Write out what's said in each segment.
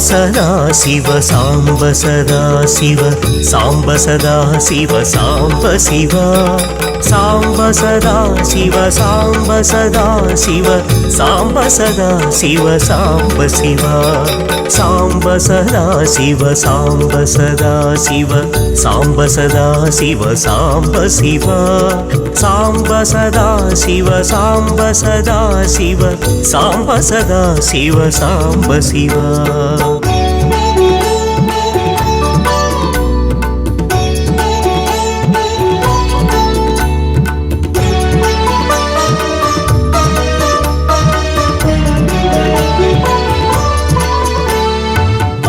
सदा शिव साम्ब सदा शिव साम्ब सदा शिव साम्ब शिव साम्ब सदा शिव साम्ब सदा शिव साम्ब सदा शिव साम्ब शिव साम्ब सदा शिव साम्ब सदा शिव साम्ब सदा शिव साम्ब शिव साम्ब सदा शिव साम्ब सदा शिव साम्ब सदा शिव साम्ब शिव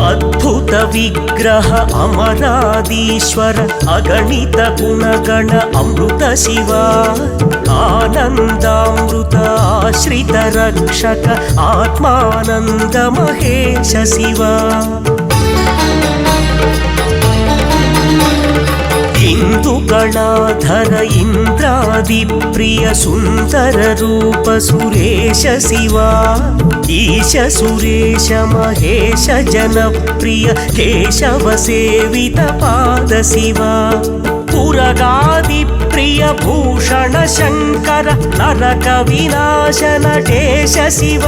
अद्भुत विग्रह अमरादीश्वर अगणित गुणगण अमृत शिव आनंदामृत आश्रित रक्षक आत्मानंद महेश शिव इंदुगणाधर इंद्रादि प्रिय सुंदर रूप सुरेश शिव ईश सुरेश महेश जनप्रिय केशव सेवित पाद शिव पुरगादि प्रिय भूषण शंकर नरक विनाश नटेश शिव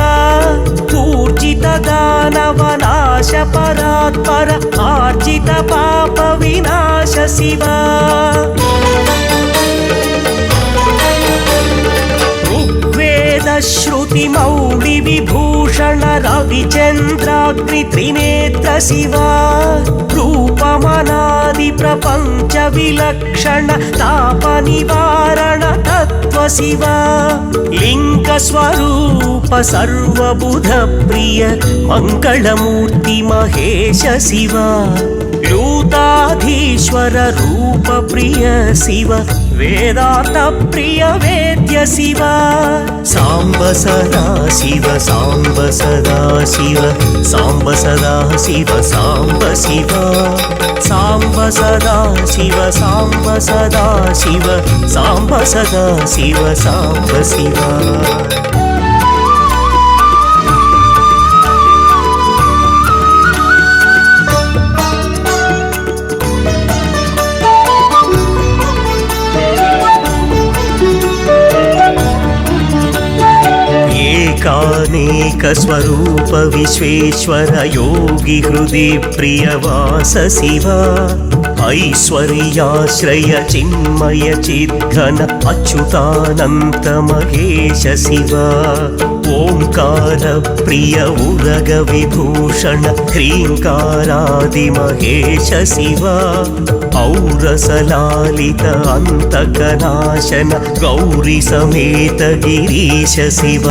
पूजित दानव नाश परात्पर आर्जित पाप विनाश शिव श्रुति मौलि विभूषण रविचंद्राग्नि त्रिनेत्र शिव रूपमनादि प्रपंच विलक्षण ताप निवारण तत्व शिव लिंग स्वरूप सर्वबुध प्रिय मंगलमूर्ति महेश शिव लूताधीश्वर रूप प्रिय शिव वेदांत प्रिय वेद्य शिव साम्ब सदा शिव साम्ब सदा शिव साम्ब सदा शिव साम्ब शिव साम्ब सदा शिव साम्ब सदा शिव साम्ब सदा शिव साम्ब शिव एकानेक स्वरूप विश्वेश्वर योगी हृदि प्रियवास शिव ऐश्वर्याश्रय चिन्मय चिद्घन अच्युतानंत महेश शिव ओंकार प्रिय उरग विभूषण ह्रींकारादि महेश शिव औरसलालित अंतकनाशन गौरी समेत गिरीश शिव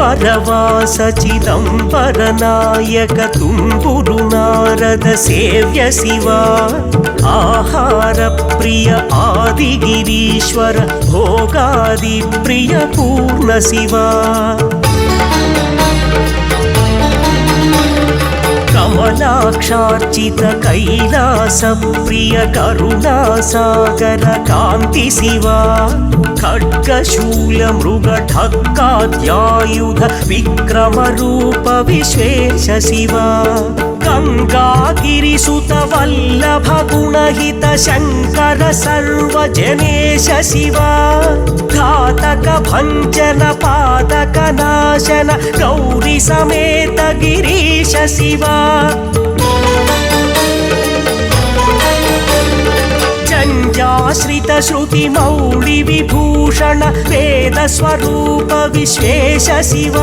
परवास चिदंबर नायक तुम्बुरु नारद सेव्य शिव आहार प्रिय आदिगिरीश्वर भोगादि प्रिय पूर्ण शिव कमलाक्षार्चित कैलास प्रिय करुणा सागर कांति शिव खड्गशूल मृग ढक्काद्यायुध विक्रम रूप विश्वेश शिव गंगागिरिसुत वल्लभ गुणहित शंकर सर्वजनेश शिव घातक भंजन पादक नाशन गौरी समेत गिरीश शिव जंजाश्रित श्रुति मौलि विभूषण वेद स्वरूप विश्वेश शिव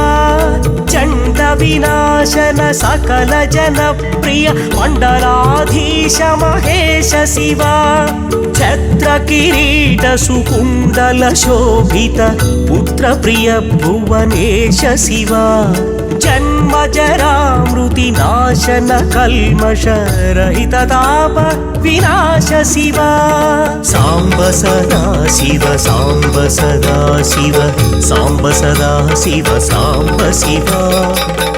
चंड विनाशन सकल जन प्रिय मंडलाधीश महेश शिव छत्र किरीट सुकुंडल शोभित पुत्र प्रिय भुवनेश शिव जन्मजरामृतिनाशन कल्मषरहितताप विनाश शिव साम्ब सदा शिव साम्ब सदा शिव साम्ब सदा शिव साम्ब शिव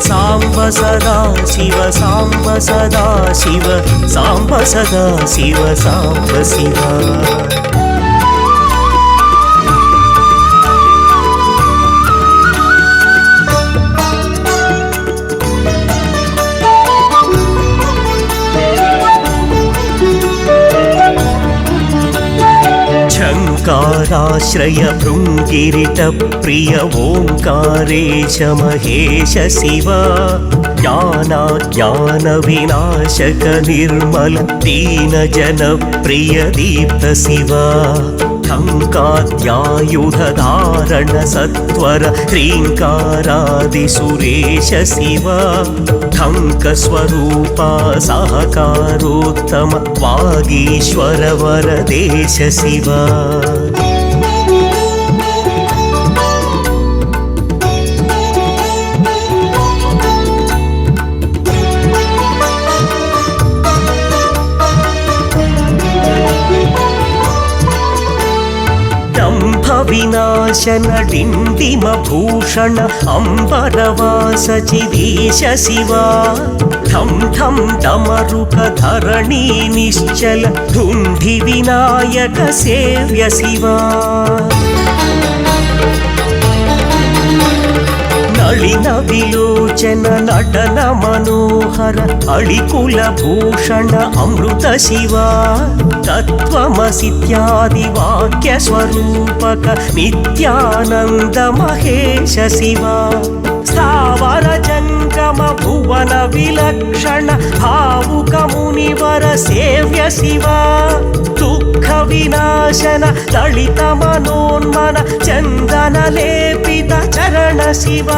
साम्ब सदा शिव साम्ब सदा शिव साम्ब सदा शिव साम्ब शिव शङ्कराश्रय भृङ्गिरिटप्रिय ओङ्कारेश महेश शिव ज्ञानविनाशक निर्मल दीनजनप्रिय दीप्त शिव टङ्काद्यायुधधारण सत्वर ह्रीङ्कारादिसुरेश शिव टङ्कस्वरूपा सहकारोत्तम वागीश्वर वरदेश शिव विनाशन डिंडिम भूषण अंबरवास चिदीश शिव ठम ठम डमरुक धरणी निश्चल धुंधि विनायक सेव्य शिव नलिन विलोचन नटन मनोहर अळिकुल भूषण अमृत शिव तत्त्वमसीत्यादि वाक्य स्वरूपक नित्यानंद महेश शिव स्थावर जंगम भुवन विलक्षण भावुक मुनिवर सेव्य शिव दुःख विनाशन ललित मनोन्मन चंदन लेपित चरण शिव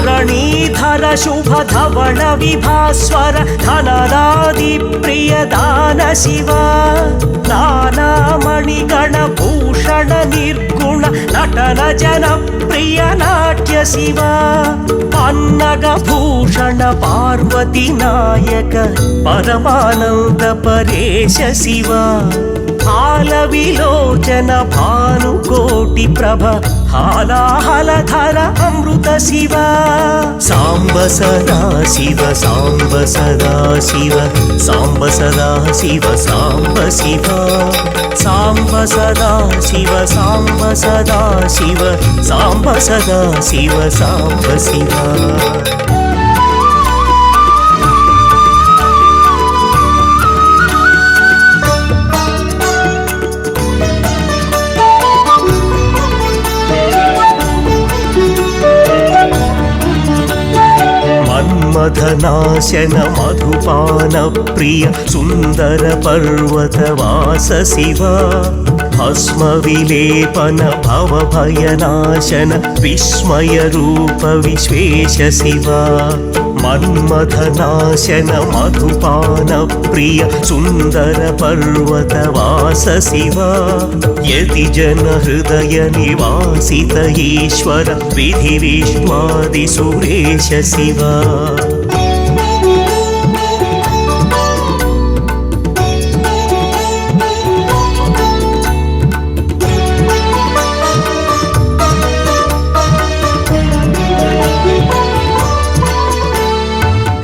धरणीधर शुभ धवल विभास्वर धनरादि प्रिय दान शिव नाना मणिगण भूषण निर्गुण नटन जन प्रिय नाट्य शिव पन्नग भूषण पार्वती नायक परमानंद परेश शिव हाल विलोचन भानुकोटि प्रभ हालाहलधर अमृत शिव साम्ब सदा शिव साम्ब सदा शिव साम्ब सदा शिव साम्ब शिव साम्ब सदा शिव साम्ब सदा शिव साम्ब सदा शिव साम्ब शिव मधनाशन मधुपान प्रिय सुंदर पर्वतवास शिव भस्म विलेपन भव भयनाशन विस्मय रूप विश्वेश शिव मन्मथनाशन मधुपान प्रिय सुंदर पर्वतवास शिव यति जन हृदय निवासित ईश्वर विधि विश्वादि सुरेश शिव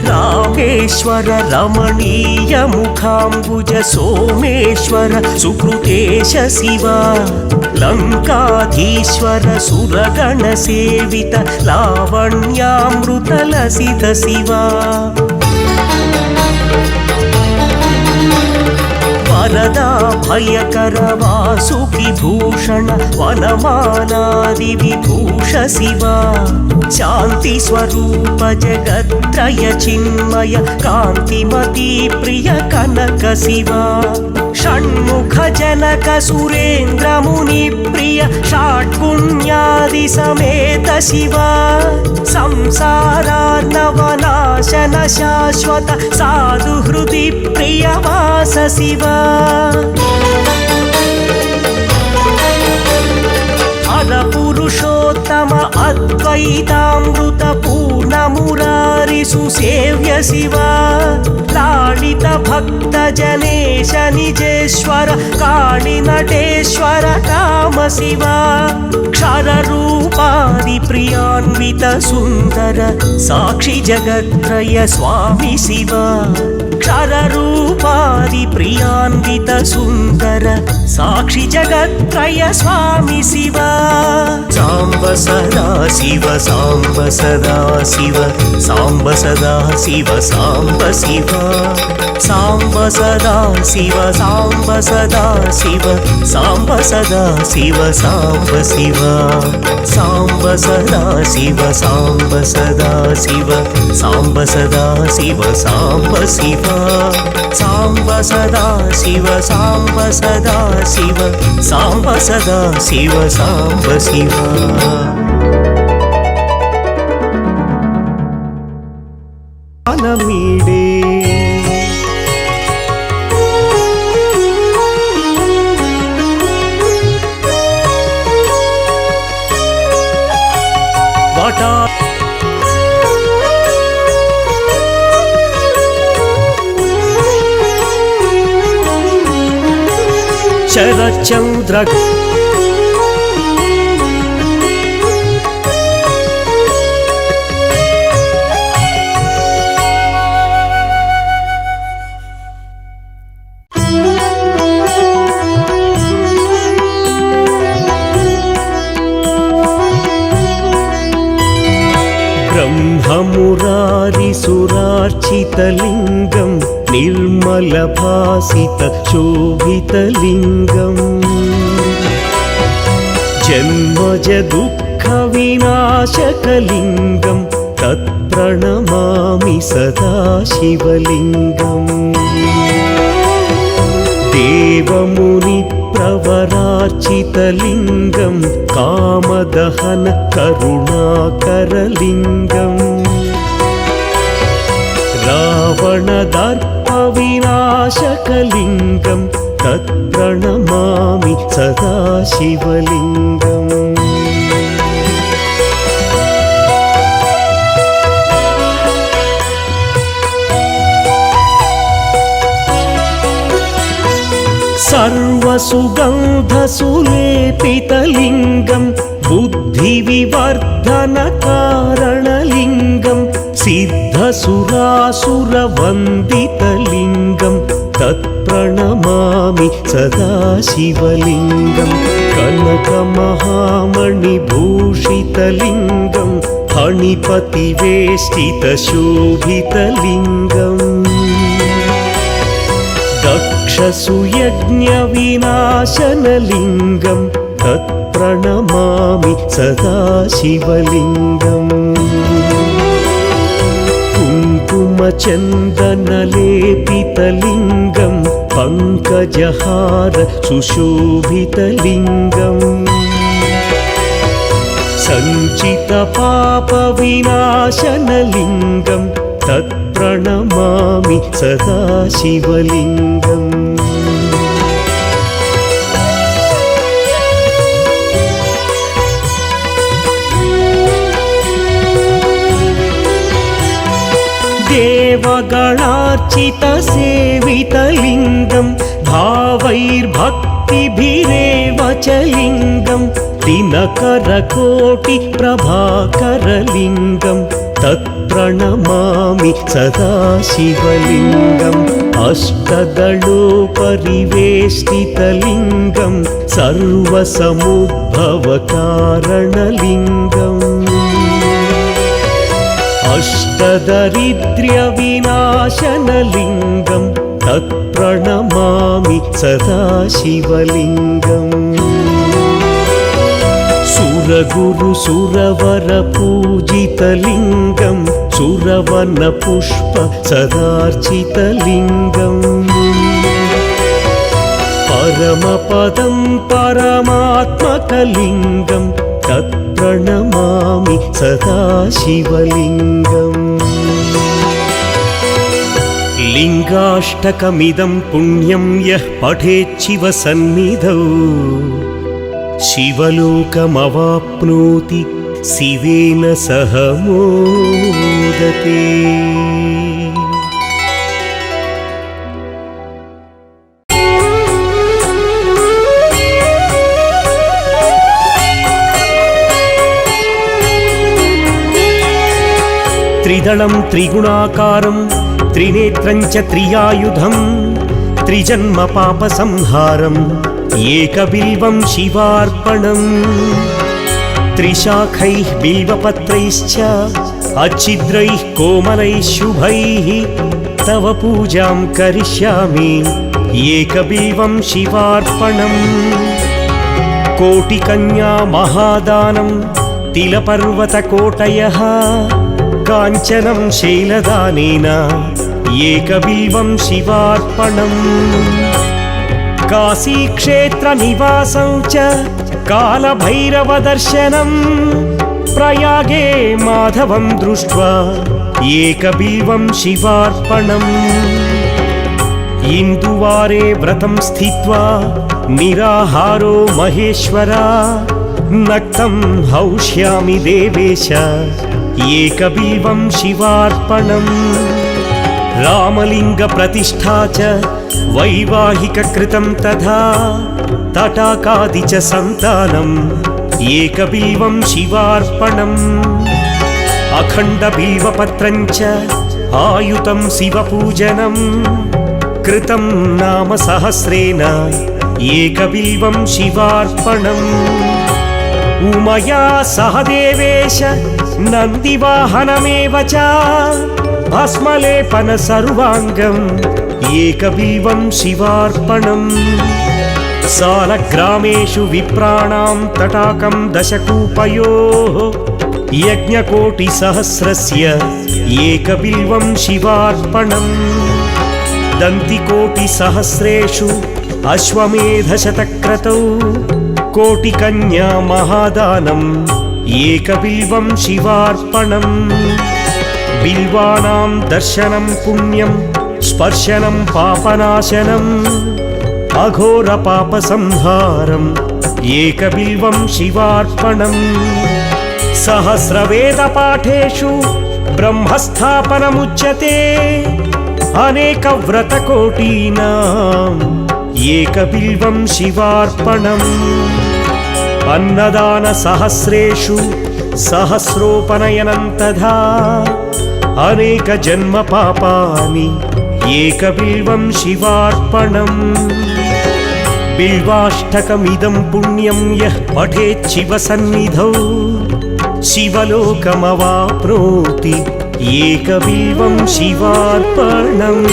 रामेश्वर रमणीय मुखाम्बुज सोमेश्वर सुकृतेश शिव लंकाधीश्वर सुरगण सेवित लावण्यामृत लसित शिव वरदा भयकर वासुकि भूषण वनमालादि विभूष शिव शांति स्वरूप जगत्त्रय चिन्मय कांतिमती प्रिय कनक शिव षण्मुख जनक सुरेंद्र मुनि प्रिय षाट्पुण्यादि समेत शिव संसारार्णवनाशन शाश्वत साधु हृदि प्रिय वास शिव हर अमृतामृत पूर्ण मुरारि सुसेव्य शिवा लालित भक्त जनेश निजेश्वर काळि नटेश्वर काम शिवा क्षर रूपादि प्रियान्वित सुंदर साक्षि जगत्त्रय स्वामी शिवा क्षर रूपादि प्रियान्वित सुंदर साक्षि जगत्त्रय स्वामी शिवा सांब सदा शिव सांब सदा शिव सांब सदा शिव सांब शिवा सांब सदा शिव सांब सदा शिव सांब सदा शिव सांब शिवा सांब सदा शिव सांब सदा शिव सांब सदा शिव सांब शिवा सांब सदा शिव सांब सदा शिव सांब सदा शिव सांब शिवा मीडे वाटा शरचंद्र ब्रह्ममुरारिसुरार्चितलिङ्गं निर्मलभासित शोभितलिङ्गम् जन्मज दुःखविनाशकलिङ्गं तत्प्रणमामि सदा शिवलिङ्गम् देवमुनिप्रवरार्चितलिङ्गं कामदहन करुणाकरलिङ्गम् रावणदर्पविनाशकलिङ्गं तत्प्रणमामि सदा शिवलिङ्गम् सर्वसुगन्धसुलेपितलिङ्गं बुद्धिविवर्धनकारणलिङ्गं सिद्धसुरासुरवन्दितलिङ्गं तत्प्रणमामि सदा शिवलिङ्गं कनकमहामणिभूषितलिङ्गं फणिपतिवेष्टितशोभितलिङ्गम् दक्षसुयज्ञविनाशनलिङ्गं तत्प्रणमामि सदा शिवलिङ्गम् कुङ्कुमचन्दनलेपितलिङ्गं पङ्कजहार सुशोभितलिङ्गम् सञ्चितपापविनाशनलिङ्गं तत्प्रणमामि सदा शिवलिङ्गम् देवगणार्चितसेवितलिङ्गं भावैर्भक्तिभिरेव च लिङ्गं दिनकरकोटिप्रभाकरलिङ्गं तत्प्रणमामि सदा शिवलिङ्गम् अष्टदलोपरिवेष्टितलिङ्गं सर्वसमुद्भवकारणलिङ्गम् अष्टदरिद्र्यविनाशनलिङ्गं तत्प्रणमामि सदा शिवलिङ्गम् सुरगुरुसुरवरपूजितलिङ्गं सुरवनपुष्प सदार्चितलिङ्गम् परमपदं परमात्मकलिङ्गं तत्प्रणमामि सदा शिवलिङ्गम् लिङ्गाष्टकमिदं पुण्यं यः पठेच्छिव सन्निधौ शिवलोकमवाप्नोति शिवेन सह मोदते। त्रिदलं त्रिगुणाकारं त्रिनेत्रं च त्रियायुधं त्रिजन्म पापसंहारम् एकबिल्वं शिवार्पणम्। त्रिशाखैः बिल्वपत्रैश्च अच्छिद्रैः कोमलैः शुभैः तव पूजां करिष्यामि एकबिल्वं शिवार्पणम्। कोटिकन्या महादानं तिलपर्वतकोटयः काञ्चनं शैलदानेन एकबिल्वं शिवार्पणम्। काशीक्षेत्रनिवासं च कालभैरवदर्शनं प्रयागे माधवं दृष्ट्वा एकबिल्वं शिवार्पणम्। इन्दुवारे व्रतं स्थित्वा निराहारो महेश्वरा नक्तं हौष्यामि देवेश एकबिल्वं शिवार्पणम्। रामलिङ्गप्रतिष्ठा च वैवाहिककृतं तथा तटाकादि च सन्तानम् एकबिल्वं शिवार्पणम्। अखण्डबिल्वपत्रं च आयुतं शिवपूजनं कृतं नाम सहस्रेण एकबिल्वं शिवार्पणम्। उमया सह देवेश नन्दिवाहनमेव च भस्मलेपन सर्वाङ्गम् एकबिल्वं शिवार्पणम्। सालग्रामेषु विप्राणां तटाकं दशकूपयोः यज्ञकोटिसहस्रस्य एकबिल्वं शिवार्पणम्। दन्तिकोटिसहस्रेषु अश्वमेधशतक्रतौ कोटिकन्या महादानम् एकबिल्वं शिवार्पणम्। बिल्वानां दर्शनं पुण्यं स्पर्शनं पापनाशनम् अघोरपापसंहारम् एकबिल्वं शिवार्पणम्। सहस्रवेदपाठेषु ब्रह्मस्थापनमुच्यते अनेकव्रतकोटीनाम् एकबिल्वं शिवार्पणम्। अन्नदानसहस्रेषु सहस्रोपनयनं तथा अनेकजन्मपापानि एकबिल्वं शिवार्पणम्। बिल्वाष्टकमिदं पुण्यं यः पठेत् शिवसन्निधौ शिवलोकमवाप्नोति एकबिल्वं शिवार्पणम्।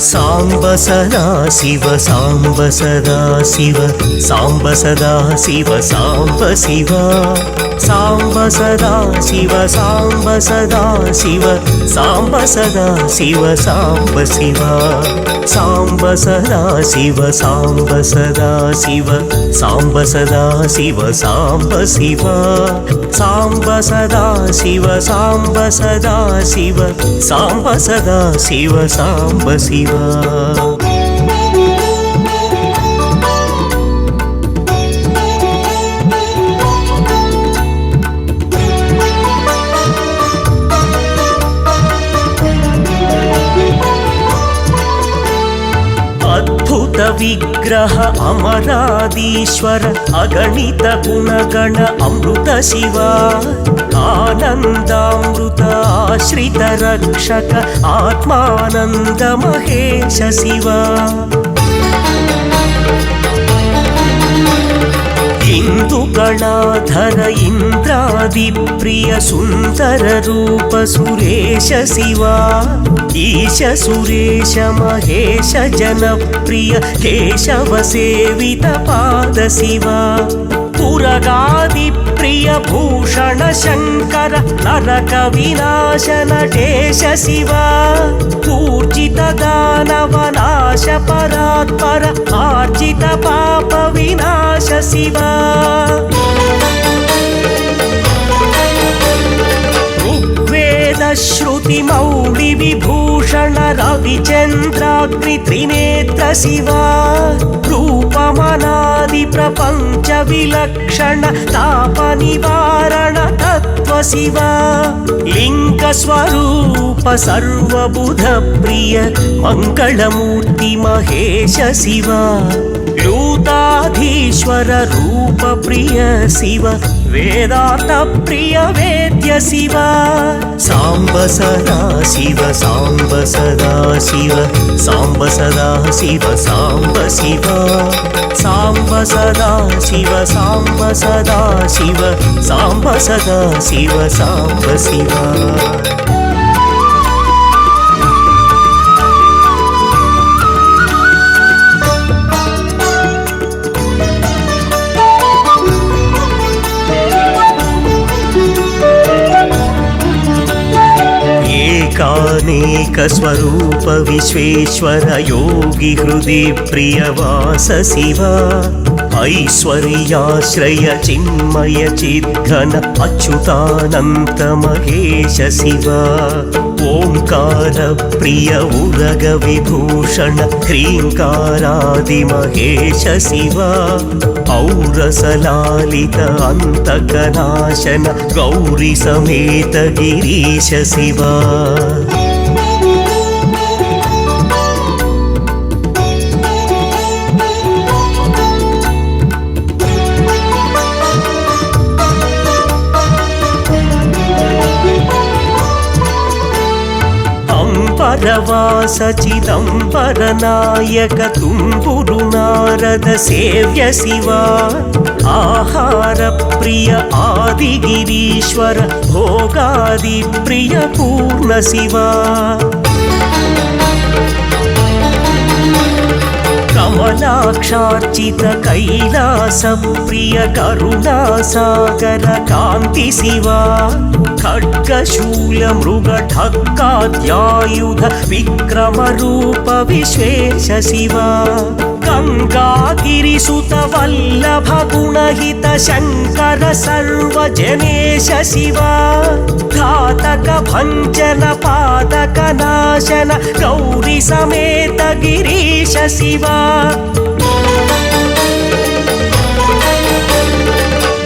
साम्ब सदा शिव साम्ब सदा शिव साम्ब सदा शिव साम्ब शिव साम्ब सदा शिव साम्ब सदा शिव साम्ब सदा शिव साम्ब शिव साम्ब सदा शिव साम्ब सदा शिव साम्ब सदा शिव साम्ब शिव साम्ब सदा शिव साम्ब सदा शिव साम्ब सदा शिव साम्ब शिव। अद्भुत विग्रह अमरादीश्वर अगणित गुणगण अमृत शिव आनन्दामृत आश्रित रक्षक आत्मानन्द महेश शिव। ఇందుకళాధర ఇంద్రాది ప్రియ సుందర రూప సురేశ శివ ఈశ సురేశ మహేశ జన ప్రియ కేశవ సేవిత పాద శివ పురగాది ప్రియ భూషణ శంకర నరక వినాశ నటేశ శివ పూర్జిత దానవ నాశ పరాత్పర ఆర్జిత పాప వినాశ శివ ఋగ్వేద శ్రుతి మౌళి విభూషణ రవిచంద్రాగ్ని త్రినేత్ర శివ రూపమనాది ప్రపంచ విలక్షణ తాప నివారణ తత్వ శివ లింగ స్వరూప సర్వబుధ ప్రియ మంగళమూర్తి మహేశ శివ లూతాధీశ్వర రూప ప్రియ శివ వేదాంత ప్రియ వేద్య శివ సాంబ సదా శివ సాంబ సదా శివ సాంబ సదా శివ సాంబ శివ సాంబ సదా శివ సాంబ సదా శివ సాంబ సదా శివ సాంబ శివ ఏకానేక స్వరూప విశ్వేశ్వర యోగి హృది ప్రియవాస శివ ఐశ్వర్యాశ్రయ చిన్మయ చిద్ఘన అచ్యుతానంత మహేశ శివ ఓంకార ప్రియ ఉరగ విభూషణ హ్రీంకారాది మహేశ శివ ఔరసలాలిత అంతకనాశన గౌరీ సమేత గిరీశ శివ పరవాస చిదంబర నాయక తుంబురు నారద సేవ్య శివ ఆహార ప్రియ ఆదిగిరీశ్వర భోగాది ప్రియ పూర్ణ శివ కమలాక్షార్చిత కైలాస ప్రియ కరుణా సాగర కాంతి శివ ఖడ్గశూల మృగ ఠక్కాద్యాయుధ విక్రమ రూప విశ్వేశ శివ గంగాగిరి సుత వల్లభ గుణహిత శంకర సర్వజనేశ శివ ఘాతక భంజన పాదక నాశన గౌరీ సమేత గిరీశ శివ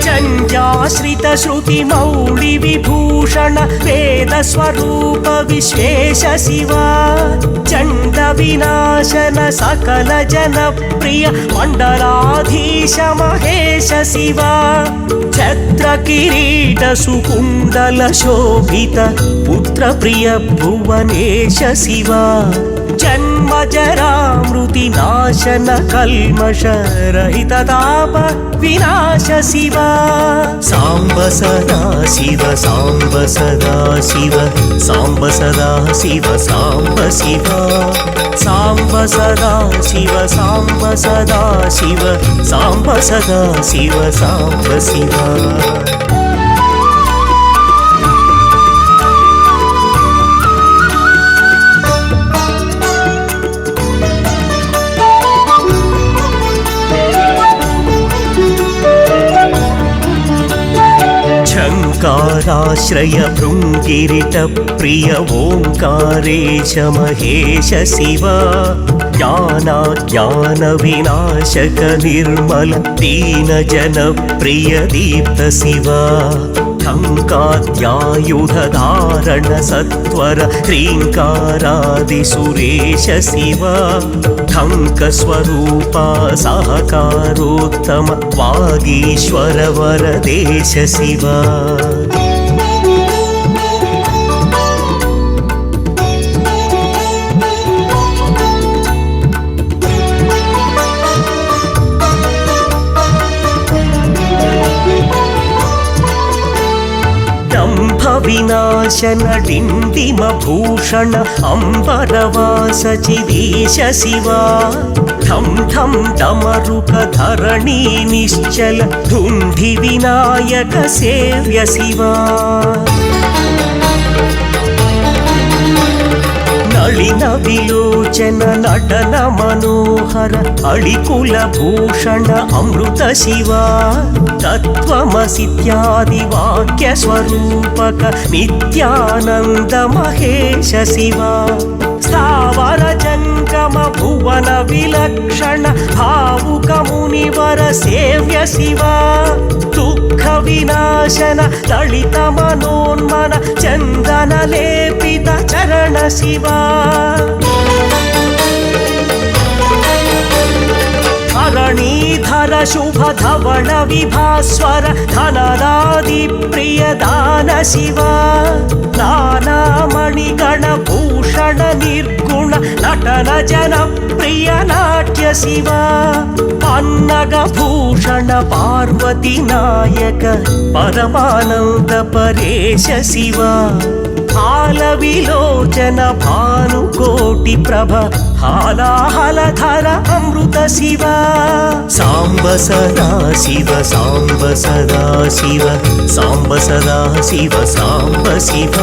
జంజాశ్రిత శృతి మౌళి విభూషణ వేద స్వరూప విశ్వేశ శివ చండ వినాశన సకల జన ప్రియ మండలాధీశ మహేశ శివ ఛత్ర కిరీట సుకుండల శోభిత పుత్ర ప్రియ భువనేశ శివ జన్మ జరా మృతి నాశన కల్మష రహిత తాప వినాశ శివ సాంబ సదా శివ సాంబ సదా శివ సాంబ సదా శివ సాంబ శివ సాంబ సదా శివ సాంబ సదా శివ సాంబ సదా శివ సాంబ శివ ఓంకారాశ్రయ భృంగిరిట ప్రియ ఓంకారేశ మహేశ శివ జ్ఞాన వినాశక నిర్మల దీన జన ప్రియ దీప్త శివ ఠంకాద్యాయుధ ధారణ సత్వర హ్రీంకారాది సురేశ శివ ఠంక స్వరూప సహకారోత్తమ వాగీశ్వర వరదేశ శివ నాశన డిండిమ భూషణ అంబరవాస చిదీశ శివా ఠం ఠం డమరుక ధరణీ నిశ్చల ధుంధి వినాయక సేవ్య శివా నళిన విలోచన నటన మనోహర అళికుల భూషణ అమృత శివా తత్వమసిత్యాది వాక్య స్వరూపక నిత్యానంద మహేశ శివా స్థావర జంగమ భువన విలక్షణ భావుక మునివర సేవ్య శివా దుఃఖ వినాశన దళిత మనోన్మన చందన లేపిత చరణ శివా ధరణీధర శుభ ధవళ విభాస్వర ధనదాది ప్రియ దాన శివా నానామణి గణ భూషణ నిర్గుణ నటన జన ప్రియ నాట్య శివా పన్నగ భూషణ పార్వతి నాయక పరమానంద పరేశ శివా హాల విలోచన భానుకోటి ప్రభ హాలాహలధర అమృత శివా సాంబ సదా శివ సాంబ సదా శివ సాంబ సదా శివ సాంబ శివ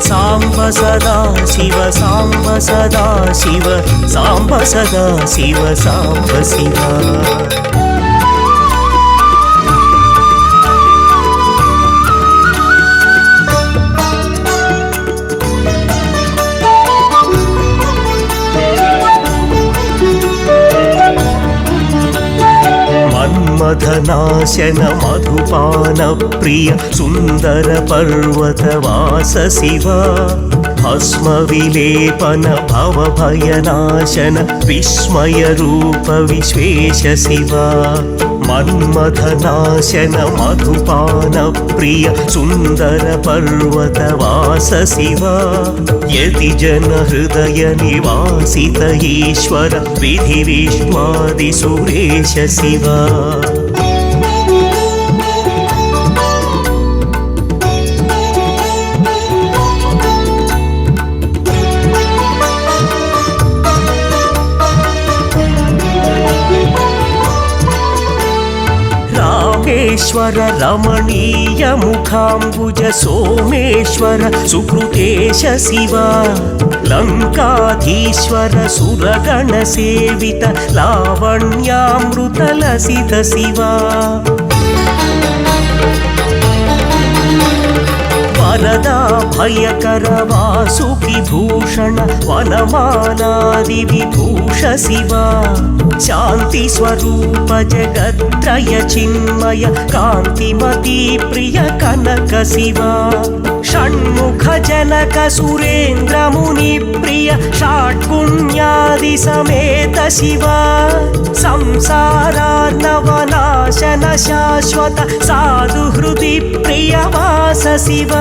సాంబ సదా శివ సాంబ సదా శివ సాంబ సదా శివ సాంబ శివ మన్మథనాశన మధుపాన ప్రియ సుందర పర్వతవాస శివ భస్మ విలేపన భవ భయనాశన విస్మయ రూప విశ్వేశ శివ మన్మథనాశన మధుపాన ప్రియ సుందర పర్వతవాస శివ యతి జన హృదయ నివాసిత ఈశ్వర విధి విష్ణాది సురేశ శివ రామేశ్వర రమణీయ ముఖాంబుజ సోమేశ్వర సుకృతేశ శివ లంకాధీశ్వర సురగణ సేవిత లావణ్యామృత లసిత శివ వరదా భయకర వాసుకి భూషణ వనమానాది విభూష శివ శాంతి స్వరూప జగత్రయ చిన్మయ కాంతిమతి ప్రియ కనక శివ షణ్ముఖ జనక సురేంద్ర ముని ప్రియ షాట్పుణ్యాది సమేత శివ సంసారార్ణవనాశన శాశ్వత సాధు హృది ప్రియ వాస శివ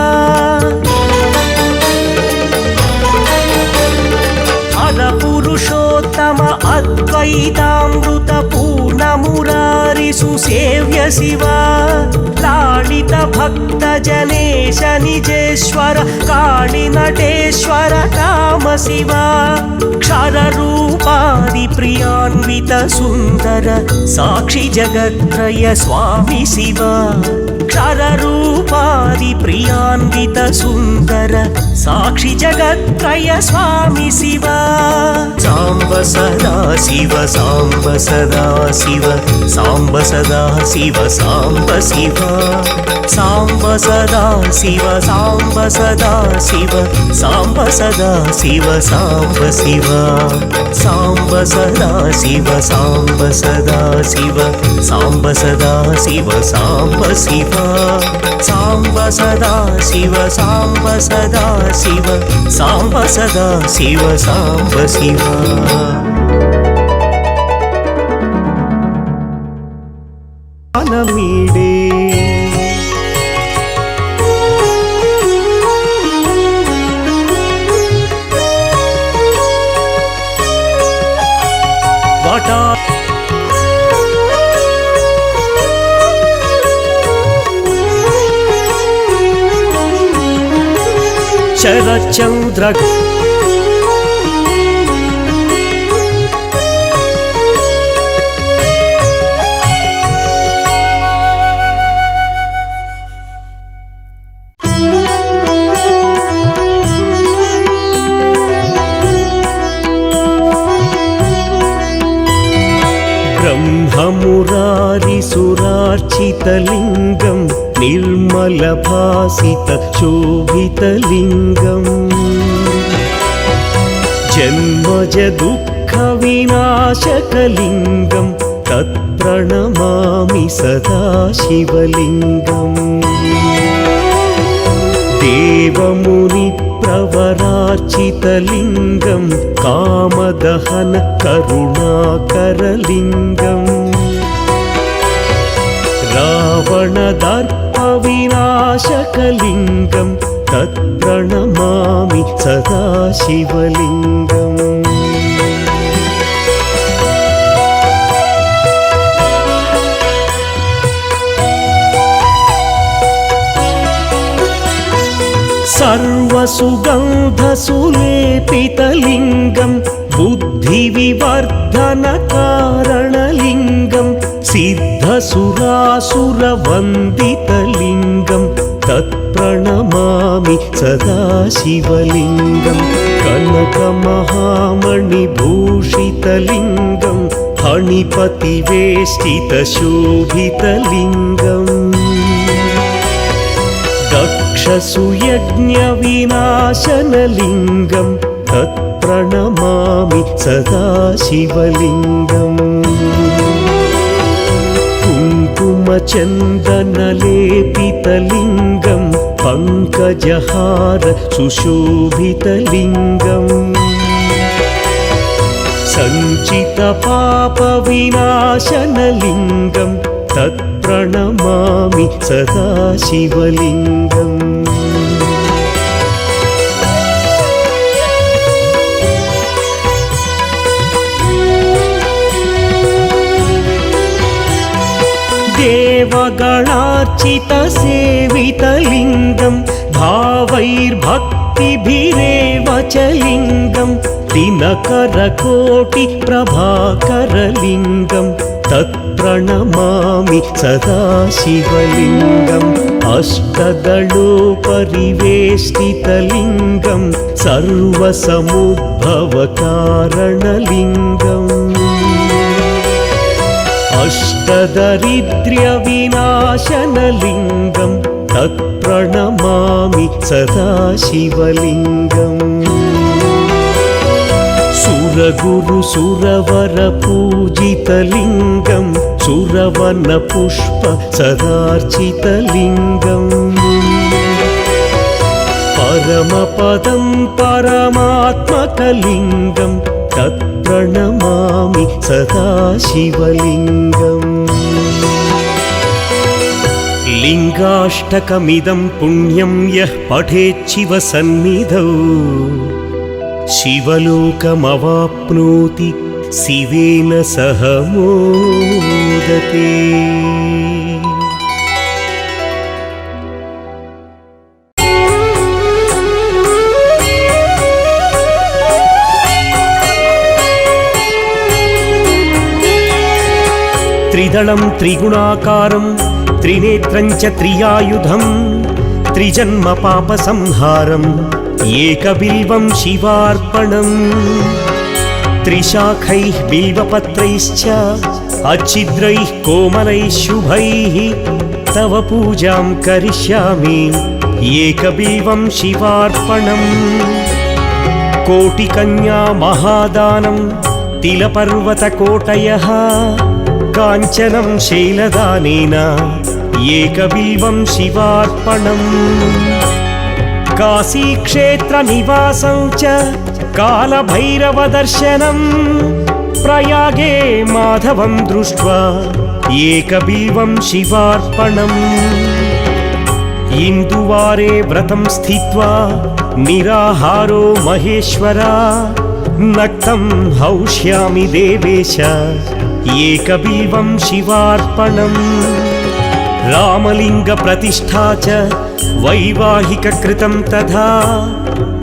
హర పురుషోత్తమ అద్వైతామృత పూర్ణ మురారి సుసేవ్య శివ లాళిత భక్త జనేశ నిజేశ్వర కాళి నటేశ్వర కామ శివ క్షర రూపాది ప్రియాన్విత సుందర సాక్షి జగత్రయ స్వామి శివ క్షర రూపాది ప్రియాన్విత సుందర సాక్షి జగత్రయ స్వామి శివ సాంబ సదా శివ సాంబ సదా శివ సాంబ సదా శివ సాంబ శివ సాంబ సదా శివ సాంబ సదా శివ సాంబ సదా శివ సాంబ శివ సాంబ సదా శివ సాంబ సదా శివ సాంబ సదా శివ సాంబ శివ సాంబ సదా శివ సాంబ సదా శివ సాంబ సదా శివ సాంబ శివ అనమీడే వాటా शरच्चन्द्र ब्रह्ममुरारिसुरार्चितलिङ्गं निर्मलभासितशोभितलिङ्गम् जन्मजदुःखविनाशकलिङ्गं तत्प्रणमामि सदा शिवलिङ्गम् देवमुनिप्रवरार्चितलिङ्गं कामदहन करुणाकरलिङ्गम् रावणदर्पविनाशकलिङ्गं तत्प्रणमामि सदा शिवलिङ्गम् सर्वसुगन्धसुलेपितलिङ्गं बुद्धिविवर्धनकारणलिङ्गं सिद्धसुरासुरवन्दितलिङ्गं तत्प्रणमामि सदा शिवलिङ्गं कनकमहामणिभूषितलिङ्गं फणिपतिवेष्टितशोभितलिङ्गम् दक्षसुयज्ञविनाशनलिङ्गं तत्प्रणमामि सदा शिवलिङ्गम् कुङ्कुमचन्दनलेपितलिङ्गं पङ्कजहार सुशोभितलिङ्गम् सञ्चितपापविनाशनलिङ्गं तत्प्रणमामि सदा शिवलिङ्गम् देवगणार्चितसेवितलिङ्गं भावैर्भक्तिभिरेव च लिङ्गं दिनकरकोटिप्रभाकरलिङ्गं तत्प्रणमामि सदा शिवलिङ्गम् अष्टदलोपरिवेष्टितलिङ्गं सर्वसमुद्भवकारणलिङ्गम् अष्टदरिद्र्यविनाशनलिङ्गं तत्प्रणमामि सदा शिवलिङ्गम् सुरगुरुसुरवरपूजितलिङ्गं सुरवनपुष्प सदार्चितलिङ्गम् परमपदं परमात्मकलिङ्गं तत्प्रणमामि सदा शिवलिङ्गम् लिङ्गाष्टकमिदं पुण्यं यः पठेच्छिवसन्निधौ शिवलोकमवाप्नोति शिवेन सह मोदते। त्रिदलं त्रिगुणाकारं त्रिनेत्रं च त्रियायुधं त्रिजन्म पापसंहारम् एकबिल्वं शिवार्पणम् त्रिशाखैः बिल्वपत्रैश्च अच्छिद्रैः कोमलैः शुभैः तव पूजां करिष्यामि एकबिल्वं शिवार्पणम् कोटिकन्या महादानं तिलपर्वतकोटयः काञ्चनं शैलदानेन एकबिल्वं शिवार्पणम् काशीक्षेत्रनिवासं च कालभैरवदर्शनं प्रयागे माधवं दृष्ट्वा एकबिल्वं शिवार्पणम् इन्दुवारे व्रतं स्थित्वा निराहारो महेश्वरा नक्तं हौष्यामि देवेश एकबिल्वं शिवार्पणम् रामलिङ्गप्रतिष्ठा च वैवाहिककृतं तथा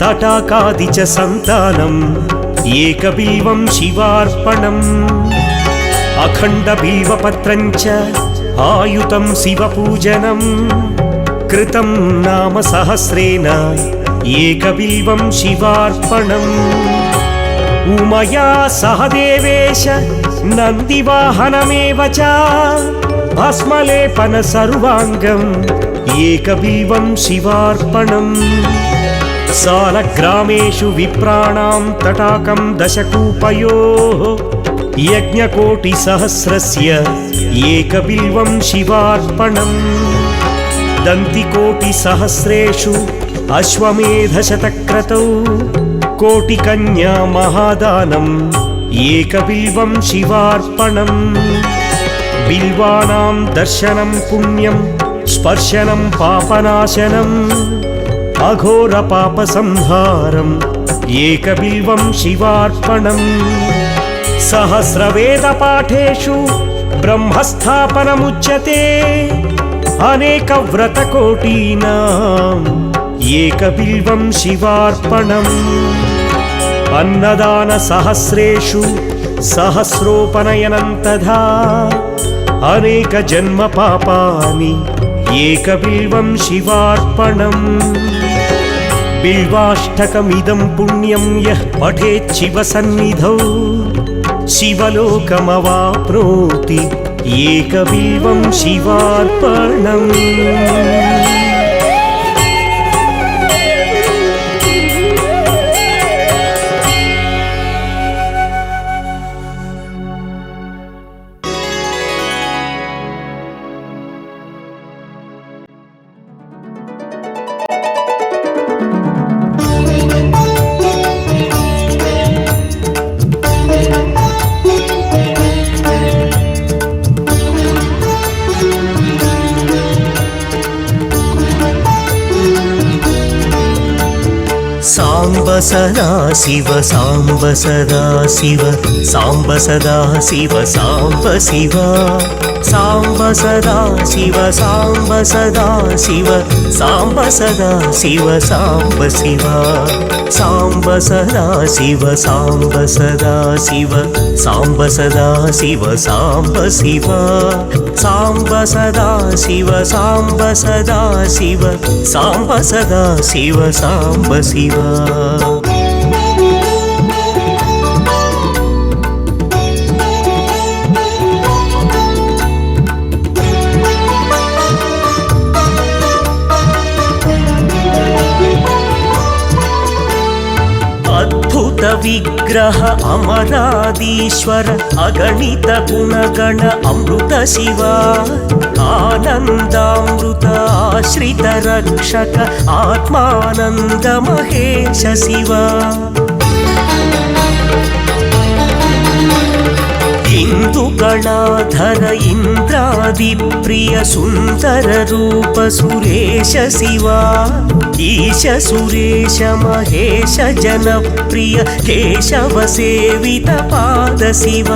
तटाकादि च सन्तानम् एकबिल्वं शिवार्पणम् अखण्डबिल्वपत्रं च आयुतं शिवपूजनम् कृतं नाम सहस्रेण एकबिल्वं शिवार्पणम् उमया सह देवेश नन्दिवाहनमेव च भस्मलेपन सर्वाङ्गम् एकबिल्वं शिवार्पणम् सालग्रामेषु विप्राणां तटाकं दशकूपयोः यज्ञकोटिसहस्रस्य एकबिल्वं शिवार्पणम् दन्तिकोटिसहस्रेषु अश्वमेधशतक्रतौ कोटिकन्या महादानम् एकबिल्वं शिवार्पणम् बिल्वानां दर्शनं पुण्यं स्पर्शनं पापनाशनम् अघोरपापसंहारम् एकबिल्वं शिवार्पणम् सहस्रवेदपाठेषु ब्रह्मस्थापनमुच्यते अनेकव्रतकोटीनाम् एकबिल्वं शिवार्पणम् अन्नदानसहस्रेषु सहस्रोपनयनं तथा अनेकजन्मपापानि एकबिल्वं शिवार्पणम् बिल्वाष्टकमिदं पुण्यं यः पठेत् शिवसन्निधौ शिवलोकमवाप्नोति एकबिल्वं शिवार्पणम् साम्ब सदा शिव साम्ब सदा शिव साम्ब सदा शिव साम्ब शिव साम्ब सदा शिव साम्ब सदा शिव साम्ब सदा शिव साम्ब शिव साम्ब सदा शिव साम्ब सदा शिव साम्ब सदा शिव साम्ब शिव साम्ब सदा शिव साम्ब सदा शिव साम्ब सदा शिव साम्ब शिव अद्भुत विग्रह अमरादीश्वर अगणित गुणगण अमृत शिव आनन्दामृत आश्रित रक्षक आत्मानन्द महेश शिव इंदुगणाधर इंद्रादिप्रिय सुंदर रूप सुरेश शिव ईश सुरेश महेश जनप्रिय केशव सेवित पाद शिव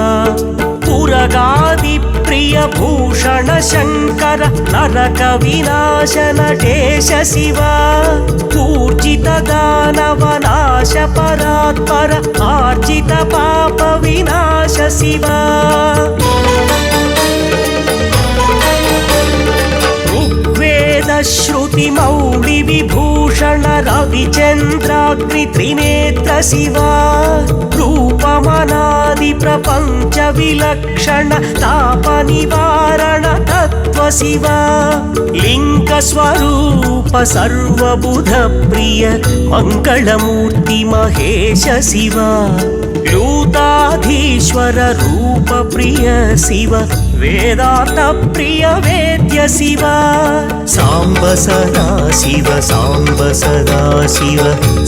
पुरगादि प्रिय भूषण शंकर नरक विनाशन नटेश शिव पूजित दानव नाश परात्पर आर्जित पाप विनाश शिव ऋग्वेद श्रुति मौलि विभूषण रविचंद्राग्नि त्रिनेत्र शिव रूपमनादि प्रपंच विलक्षण ताप निवारण तत्व शिव लिंग स्वरूप सर्वबुध प्रिय मंगलमूर्ति महेश शिव लूताधीश्वर रूप प्रिय शिव वेदांत प्रिय वेद्य शिव सांब सदा शिव सांब सदा शिव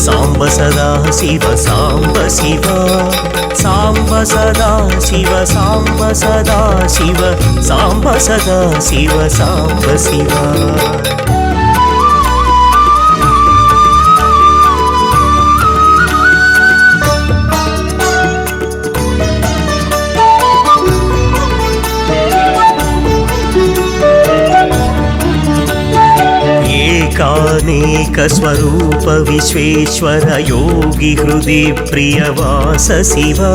सांब सदा शिव सांब शिव सांब सदा शिव सांब सदा शिव सांब सदा शिव सांब शिव अनेक स्वरूप विश्वेश्वर योगी हृदि प्रियवास शिवा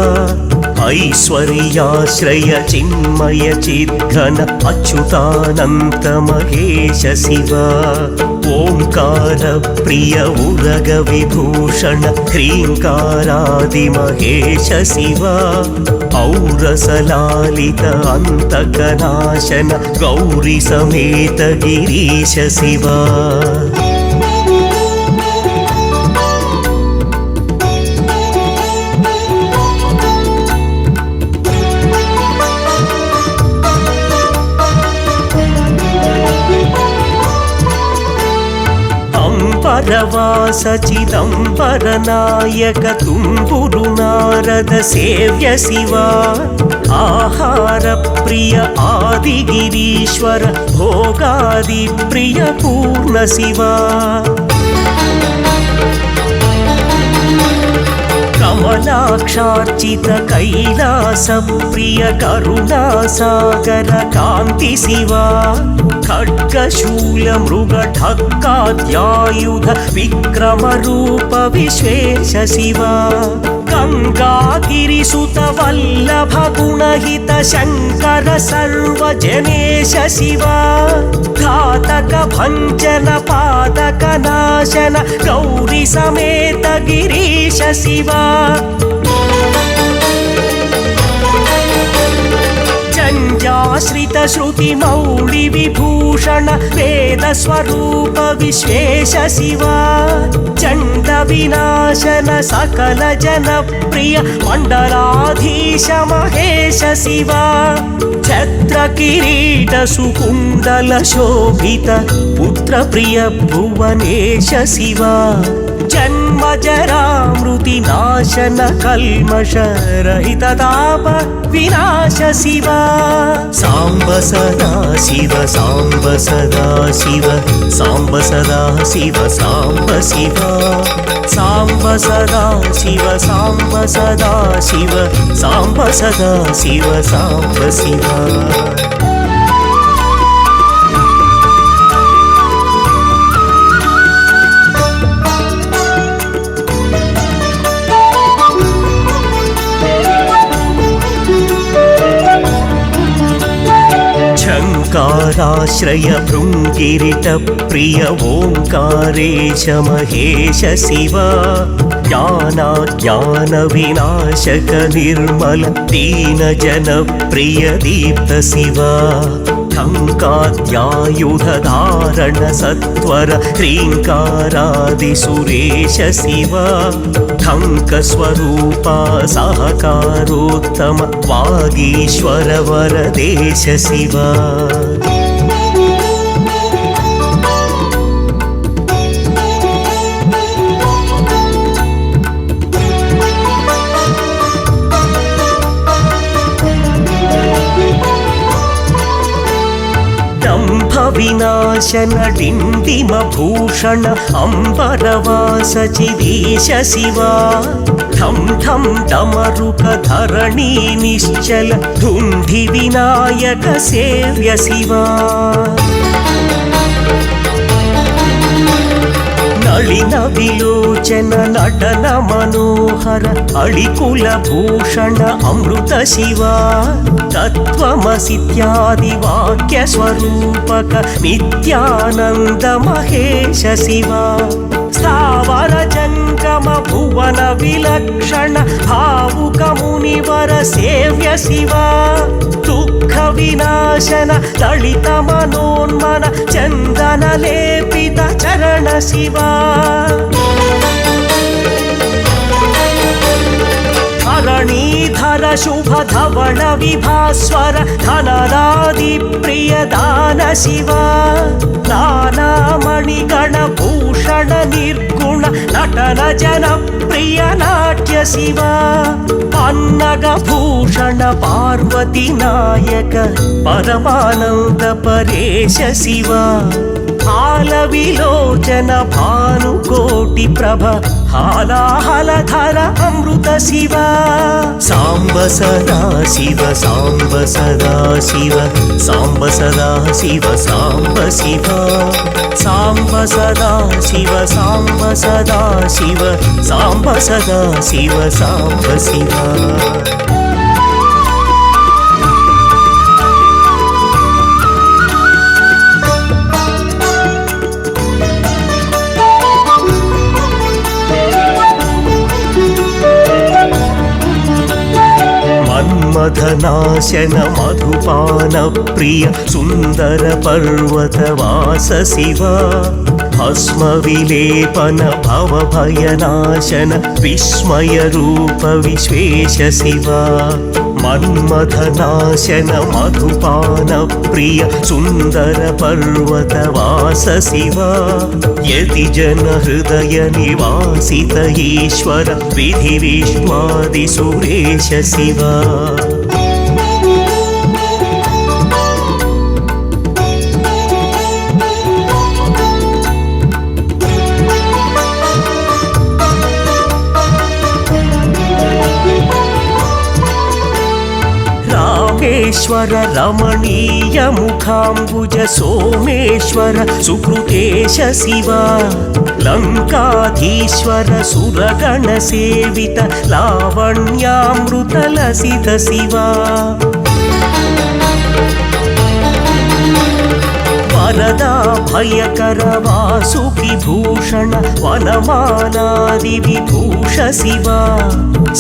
ऐश्वर्याश्रय चिन्मय चिद्घन अच्युतानन्त महेश शिवा ओंकार प्रिय उरग विभूषण ह्रींकारादि महेश शिवा औरसलालित अन्तकनाशन गौरी समेत गिरीश शिवा परवास चिदंबर नायक तुम्बुरु नारद सेव्य शिवा आहार प्रिय आदिगिरीश्वर भोगादि प्रिय पूर्ण शिवा कमलाक्षार्चित कैलास प्रिय करुणा सागर कांति शिवा खड्गशूल मृग ढक्काद्यायुध विक्रम रूप विश्वेश शिवा गंगागिरिसुत वल्लभ गुणहित शंकर सर्वजनेश शिवा घातक भंजन पादक नाशन गौरी समेत गिरीश शिवा जंजाश्रित श्रुति मौळि विभूषण वेद स्वरूप विश्वेश शिवा चंड विनाशन सकल जन प्रिय मंडलाधीश महेश शिवा छत्र किरीट सुकुंडल शोभित पुत्र प्रिय भुवनेश शिवा जन्म जरा मृति नाशन कल्मष रहित ताप विनाश शिवा सांब सदा शिव सांब सदा शिव सांब सदा शिव सांब शिवा सांब सदा शिव सांब सदा शिव सांब सदा शिव सांब शिवा शङ्कराश्रय भृङ्गिरिट प्रिय ओङ्कारेश महेश शिवा ज्ञानाज्ञान विनाशक निर्मल दीन जन प्रिय दीप्त शिवा ठङ्काद्यायुध धारण सत्वर ह्रीङ्कारादि सुरेश शिवा ठङ्क स्वरूपा सहकारोत्तम वागीश्वर वरदेश शिवा विनाशन डिंडिम भूषण अंबरवास चिदीश शिवा ठम ठम डमरुक धरणी निश्चल धुंधि विनायक सेव्य शिवा नलिन विलोचन नटन मनोहर अळिकुल भूषण अमृत शिवा तत्त्वमसीत्यादि वाक्य स्वरूपक नित्यानंद महेश शिवा स्थावर जंगम भुवन विलक्षण भावुक मुनिवर सेव्य शिवा दुःख विनाशन ललित मनोन्मन चंदन लेपित चरण शिवा धरणीधर शुभ धवल विभास्वर धनदादि प्रिय दान शिवा नानामणिगण भूषण निर्गुण नटन जन प्रिय नाट्य शिवा पन्नग भूषण पार्वती नायक परमानंद परेश शिवा हालविलोचन भानुकोटि प्रभ हालाहलधर अमृत शिव साम्ब सदा शिव साम्ब सदा शिव साम्ब सदा शिव साम्ब शिव साम्ब सदा शिव साम्ब सदा शिव साम्ब सदा शिव साम्ब शिव मन्मथनाशन मधुपान प्रिय सुन्दर पर्वतवास शिव भस्म विलेपन भवभयनाशन विस्मय रूप विश्वेश शिव मन्मथनाशन मधुपान प्रिय सुन्दर पर्वतवास शिव यति जन हृदय निवासित ईश्वर विधि विश्वादि सुरेश शिव रामेश्वर रमणीय मुखाम्बुज सोमेश्वर सुकृतेश शिव लङ्काधीश्वर सुरगण सेवित लावण्यामृत लसित शिव वरदा भयकर वासुकि भूषण वनमालादि विभूष शिव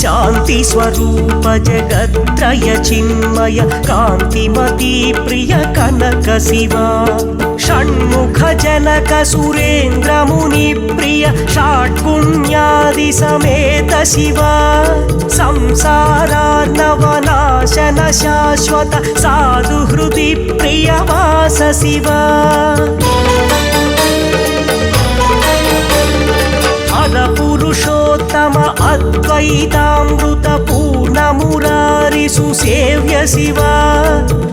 शांति स्वरूप जगत्त्रय चिन्मय कांतिमती प्रिय कनक शिव षण्मुख जनक सुरेन्द्र मुनि प्रिय षट्पुण्यादि समेत शिव संसारार्णवनाशन शाश्वत साधु हृदि प्रिय वास शिव हर पुरुषोत्तम अद्वैतामृत पूर्ण मुरारि सुसेव्य शिव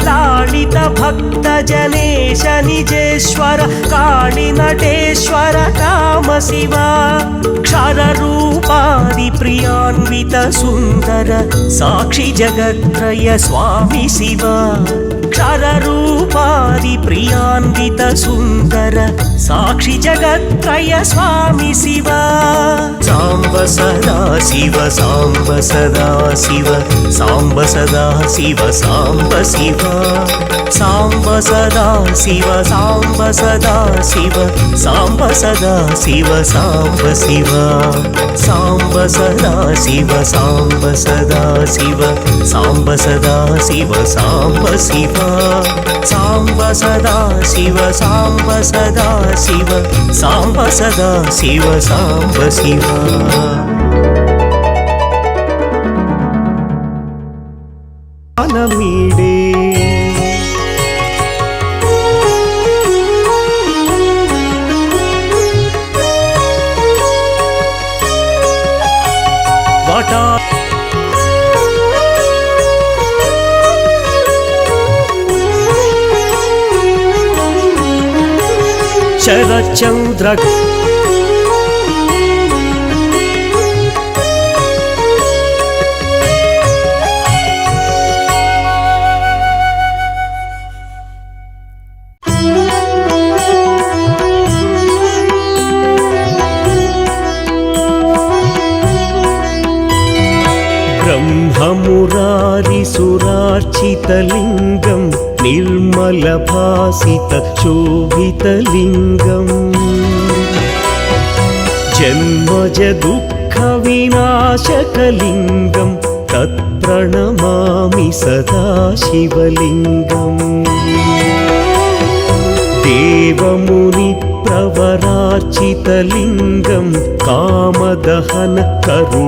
लालित भक्त जनेश निजेश्वर काळि नटेश्वर काम शिव क्षर रूपादि प्रियान्वित सुन्दर साक्षि जगत्त्रय स्वामी शिव क्षर रूपादि प्रियान्वित सुन्दर साक्षि जगत्त्रय स्वामी शिव साम्ब सदा शिव साम्ब सदा शिव साम्ब सदा शिव साम्ब शिव साम्ब सदा शिव साम्ब सदा शिव साम्ब सदा शिव साम्ब शिव साम्ब सदा शिव साम्ब सदा शिव साम्ब सदा शिव साम्ब शिव साम्ब सदा शिव साम्ब सदा शिव साम्ब सदा शिव साम्ब शिव मीडे वाटा शरच्चंद्र ब्रह्ममुरारिसुरार्चितलिङ्गं निर्मलभासित शोभितलिङ्गम् जन्मज दुःखविनाशकलिङ्गं तत्प्रणमामि सदा शिवलिङ्गम् देवमुनिप्रवरार्चितलिङ्गं कामदहन करुणाकरलिङ्गम्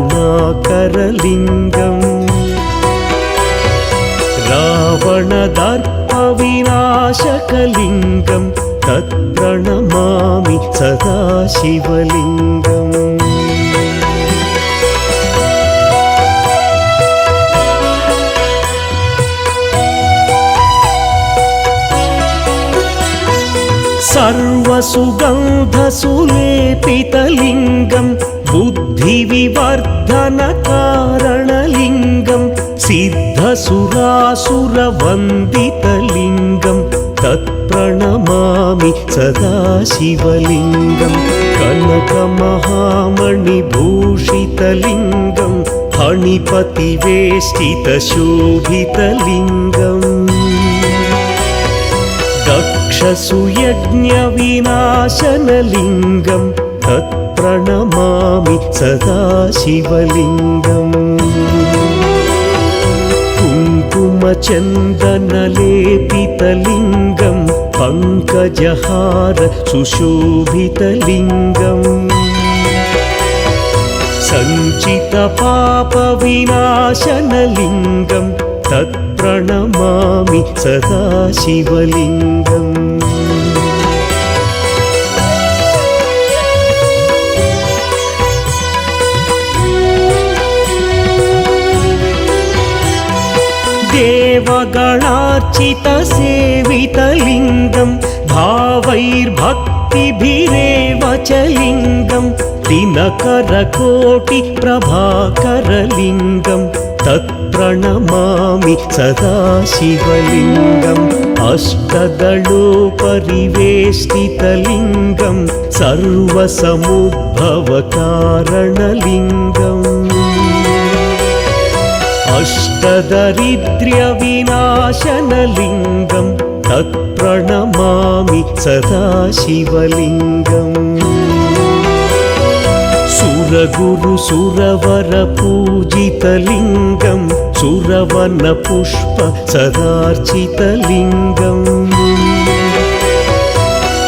रावणदर्पविनाशकलिङ्गं तत्प्रणमामि सदा शिवलिङ्गम् सर्वसुगन्धसुलेपितलिङ्गं बुद्धिविवर्धनकारणलिङ्गं सिद्धसुरासुरवन्दितलिङ्गं तत्प्रणमामि सदा शिवलिङ्गं कनकमहामणिभूषितलिङ्गं फणिपतिवेष्टितशोभितलिङ्गम् दक्षसुयज्ञविनाशनलिङ्गं तत्प्रणमामि सदा शिवलिङ्गम् कुङ्कुमचन्दनलेपितलिङ्गं पङ्कजहार सुशोभितलिङ्गम् सञ्चितपापविनाशनलिङ्गं तत्प्रणमामि सदा शिवलिङ्गम् देवगणार्चितसेवितलिङ्गं भावैर्भक्तिभिरेव च लिङ्गं दिनकरकोटिप्रभाकरलिङ्गं तत्प्रणमामि सदा शिवलिङ्गम् अष्टदलोपरिवेष्टितलिङ्गं सर्वसमुद्भवकारणलिङ्गम् अष्टदरिद्र्यविनाशनलिङ्गं तत्प्रणमामि सदा शिवलिङ्गम् सुरगुरुसुरवरपूजितलिङ्गं सुरवनपुष्प सदार्चितलिङ्गम्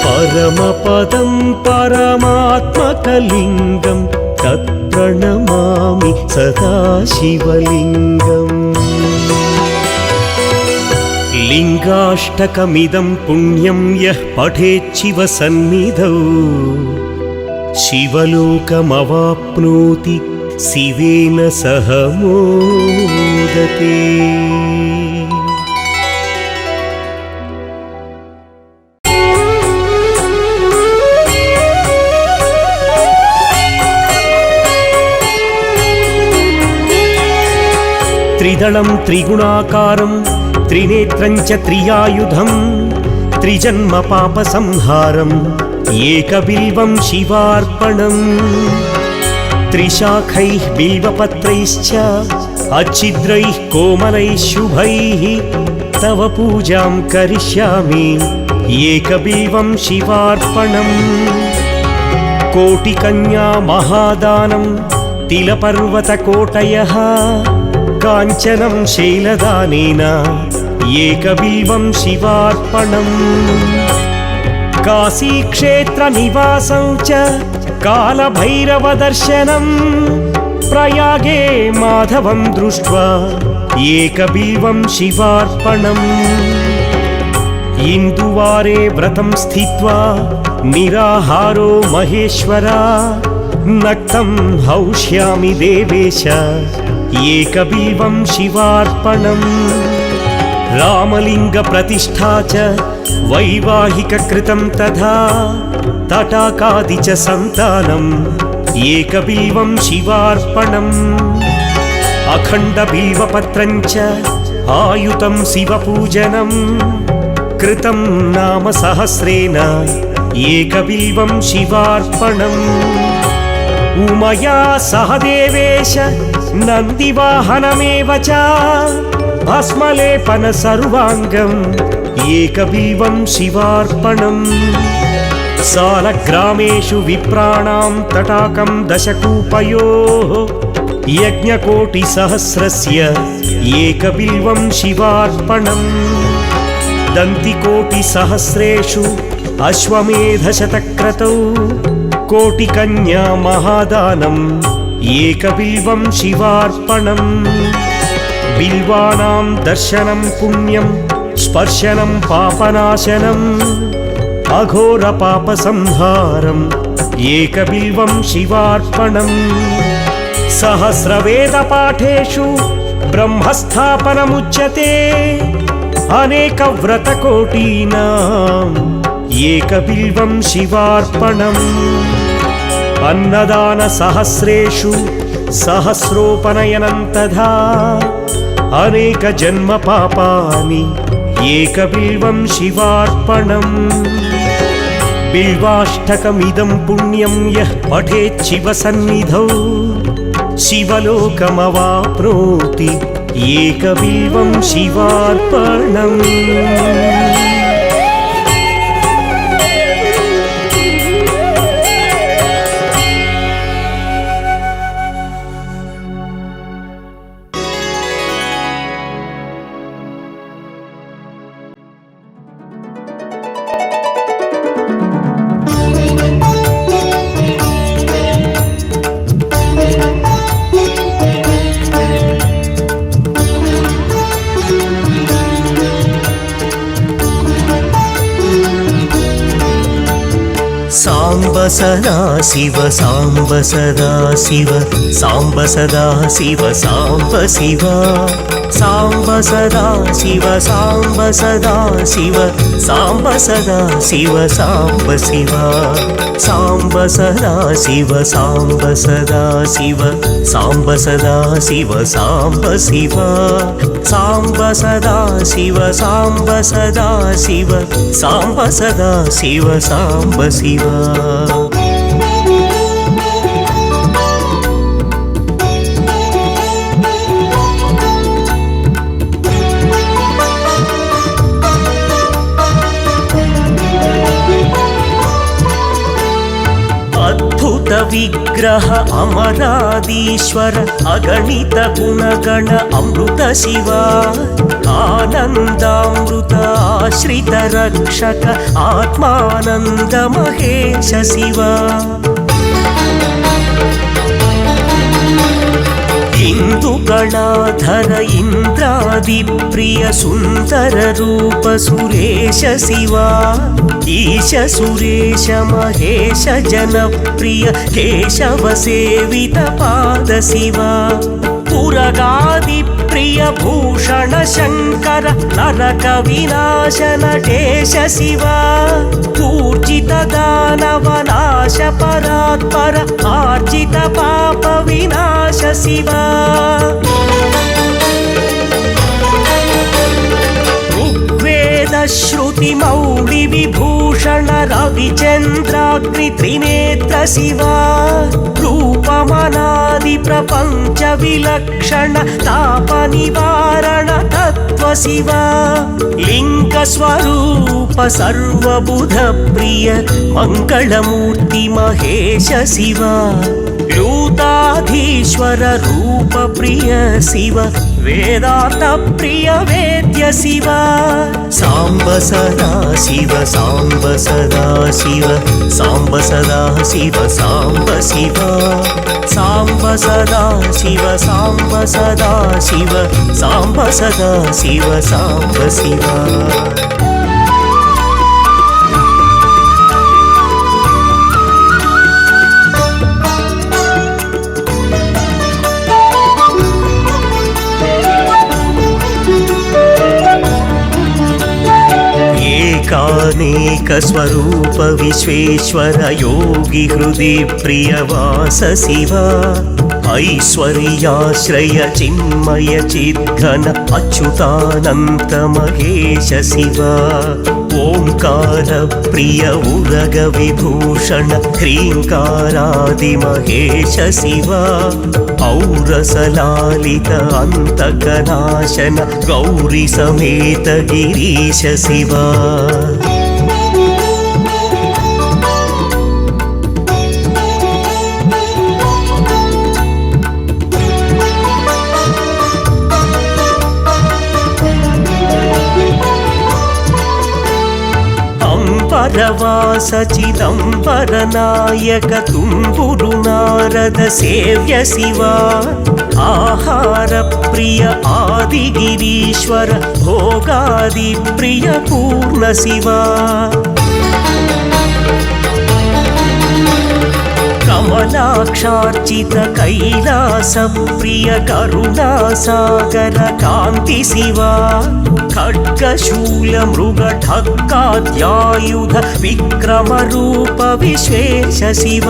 परमपदं परमात्मकलिङ्गं तत्प्रणमामि सदा शिवलिङ्गम् लिङ्गाष्टकमिदं पुण्यं यः पठेच्छिवसन्निधौ शिवलोकमवाप्नोति शिवेन सह मोदते। त्रिदलं त्रिगुणाकारं त्रिनेत्रं च त्रियायुधं त्रिजन्म पापसंहारम् एकबिल्वं शिवार्पणम् त्रिशाखैः बिल्वपत्रैश्च अच्छिद्रैः कोमलैः शुभैः तव पूजां करिष्यामि एकबिल्वं शिवार्पणम् कोटिकन्या महादानं तिलपर्वतकोटयः काञ्चनं शैलदानेन एकबिल्वं शिवार्पणम् काशीक्षेत्रनिवासं च कालभैरवदर्शनं प्रयागे माधवं दृष्ट्वा एकबिल्वं शिवार्पणम् इन्दुवारे व्रतं स्थित्वा निराहारो महेश्वरा नक्तं हौष्यामि देवेश एकबिल्वं शिवार्पणम् रामलिङ्गप्रतिष्ठा च वैवाहिककृतं तथा तटाकादि च सन्तानम् एकबिल्वं शिवार्पणम् अखण्डबिल्वपत्रं च आयुतं शिवपूजनं कृतं नाम सहस्रेण एकबिल्वं शिवार्पणम् उमया सह देवेश नन्दिवाहनमेव च भस्मलेपन सर्वाङ्गम् एकबिल्वं शिवार्पणम् सालग्रामेषु विप्राणां तटाकं दशकूपयोः यज्ञकोटिसहस्रस्य एकबिल्वं शिवार्पणम् दन्तिकोटिसहस्रेषु अश्वमेधशतक्रतौ कोटिकन्या महादानम् एकबिल्वं शिवार्पणम् बिल्वानां दर्शनं पुण्यं स्पर्शनं पापनाशनम् अघोरपापसंहारम् एकबिल्वं शिवार्पणम् सहस्रवेदपाठेषु ब्रह्मस्थापनमुच्यते अनेकव्रतकोटीनां ఏకబిల్వం శివార్పణం. అన్నదాన సహస్రేషు సహస్రోపనయనం తథా అనేక జన్మ పాపాని ఏకబిల్వం శివార్పణం. బిల్వాష్టకమిదం పుణ్యం యః పఠేత్ శివ సన్నిధౌ శివలోకమవాప్నోతి ఏకబిల్వం శివార్పణం. సాంబ సదా శివ సాంబ సదా శివ సాంబ సదా శివ సాంబ శివ సాంబ సదా శివ సాంబ సదా శివ సాంబ సదా శివ సాంబ శివ సాంబ సదా శివ సాంబ సదా శివ సాంబ సదా శివ సాంబ శివ సాంబ సదా శివ సాంబ సదా శివ సాంబ సదా శివ సాంబ శివ. అద్భుత విగ్రహ అమరాదీశ్వర అగణిత గుణగణ అమృత శివ ఆనందామృత ఆశ్రిత రక్షక ఆత్మానంద మహేశ శివ ఇందుగణాధర ఇంద్రాది ప్రియ సుందర రూప సురేశ శివ ఈశ సురేశ మహేశ జనప్రియ కేశవ సేవిత పాద శివ పురగాది ప్రియ భూషణ శంకర నరక వినాశ నటేశ శివ ఊర్జిత దానవ నాశ పరాత్పర ఆర్జిత పాప వినాశ శివ శ్రుతి మౌళి విభూషణ రవిచంద్రాగ్ని త్రినేత్ర శివ రూపమనాది ప్రపంచ విలక్షణ తాప నివారణ తత్వ శివ లింగ స్వరూప సర్వబుధ ప్రియ మంగళమూర్తి మహేశ శివ లూతాధీశ్వర రూప ప్రియ శివ వేదాంత ప్రియ వేద్య శివ సాంబ సదా శివ సాంబ సదా శివ సాంబ సదా శివ సాంబ శివ సాంబ సదా శివ సాంబ సదా శివ సాంబ సదా శివ సాంబ శివ. ఏకానేక స్వరూప విశ్వేశ్వర యోగి హృది ప్రియవాస శివ ఐశ్వర్యాశ్రయ చిన్మయ చిద్ఘన అచ్యుతానంత మహేశ శివ ఓంకార ప్రియ ఉరగ విభూషణ హ్రీంకారాది మహేశ శివ ఔరసలాలిత అంతకనాశన గౌరీ సమేత గిరీశ శివ అంబరవాస చిదంబర నాయక తుంబురు నారద సేవ్య శివ ఆహార ప్రియ ఆదిగిరీశ్వర భోగాది ప్రియ పూర్ణ శివ కమలాక్షార్చిత కైలాస ప్రియ కరుణా సాగర కాంతి శివ ಖಡ್ಗಶೂಲ ಮೃಗ ಢಕ್ಕಾದ್ಯಾಯುಧ ವಿಕ್ರಮ ರೂಪ ವಿಶ್ವೇಶ ಶಿವ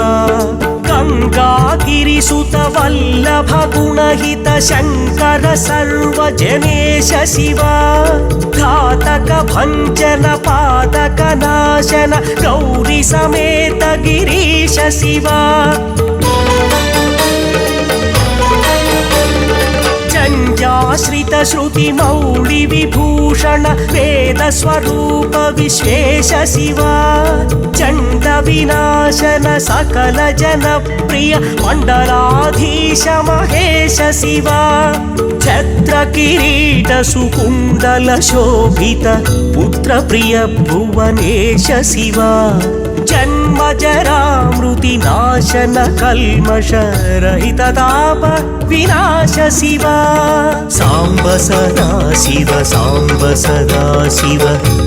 ಗಂಗಾಗಿರಿಸುತ ವಲ್ಲಭ ಗುಣಹಿತ ಶಂಕರ ಸರ್ವಜನೇಶ ಶಿವ ಘಾತಕ ಭಂಜನ ಪಾದಕ ನಾಶನ ಗೌರಿ ಸಮೇತ ಗಿರೀಶ ಶಿವ ಜಂಜಾಶ್ರಿತ ಶ್ರುತಿ ಮೌಳಿ ವಿಭೂಷಣ ವೇದ ಸ್ವರೂಪ ವಿಶ್ವೇಶ ಶಿವ ಚಂಡ ವಿನಾಶನ ಸಕಲ ಜನಪ್ರಿಯ ಮಂಡಲಾಧೀಶ ಮಹೇಶ ಶಿವ ಛತ್ರ ಕಿರೀಟ ಸುಕುಂಡಲ ಶೋಭಿತ ಪುತ್ರ ಪ್ರಿಯ ಭುವನೇಶ ಶಿವ ಜನ್ಮ ಜರಾಮೃತಿ ನಾಶನ ಕಲ್ಮಷ ರಹಿತ ತಾಪ ವಿನಾಶ ಶಿವ ಸಾಂಬ ಸದಾ ಶಿವ ಸಾಂಬ ಸದಾ ಶಿವ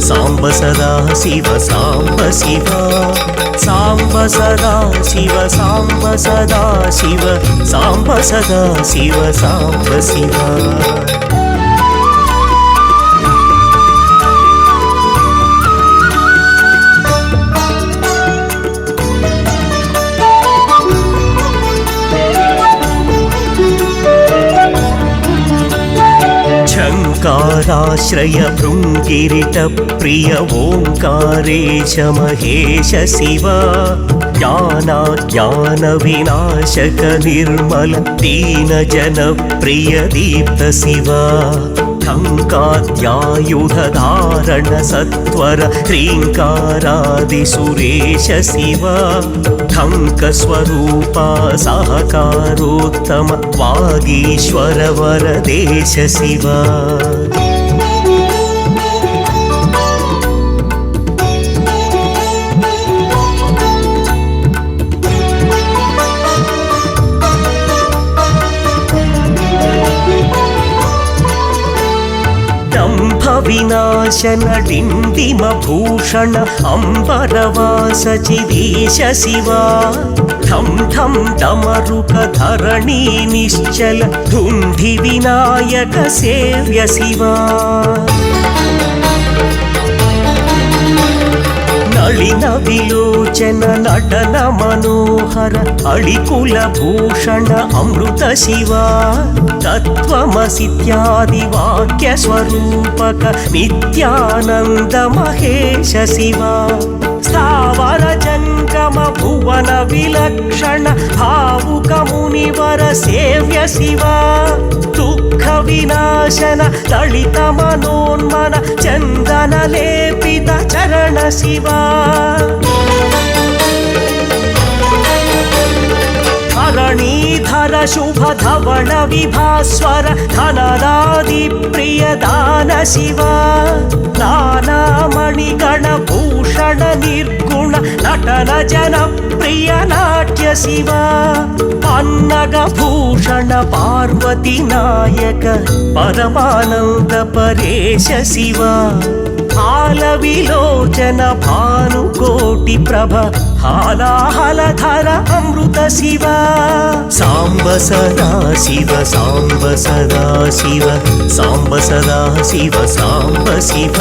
ಸಾಂಬ ಸದಾ ಶಿವ ಸಾಂಬ ಶಿವ ಸಾಂಬ ಸದಾ ಶಿವ ಸಾಂಬ ಸದಾ ಶಿವ ಸಾಂಬ ಸದಾ ಶಿವ ಸಾಂಬ ಶಿವ झङ्काराश्रय भृङ्गिरिट प्रिय ओङ्कारेश महेश शिव ज्ञानाज्ञान विनाशक निर्मल दीन जन प्रिय दीप्त शिव ढङ्काद्यायुधधारण सत्वर ह्रीङ्कारादिसुरेश शिव ढङ्कस्वरूपा सहकारोत्तम वागीश्वर वरदेश शिव विनाशन डिंडिम भूषण अंबरवास चिदीश शिव ठम ठम डमरुक धरणी निश्चल धुंधि विनायक सेव्य शिव नलिन विलोचन नटन मनोहर अळिकुल भूषण अमृत शिव तत्त्वमसीत्यादि वाक्य स्वरूपक नित्यानंद महेश शिव स्थावर जंगम भुवन विलक्षण भावुक मुनिवर सेव्य शिव दुःख विनाशन ललित मनोन्मन चंदन लेपित चरण शिव धरणीधर शुभ धवल विभास्वर धनदादि प्रिय दान शिव नानामणिगण भूषण निर्गुण नटन जन प्रिय नाट्य शिव पन्नग भूषण पार्वती नायक परमानंद परेश शिव हाल विलोचन भानुकोटि प्रभ हालाहलधर अमृत शिव सांब सदा शिव सांब सदा शिव सांब सदा शिव सांब शिव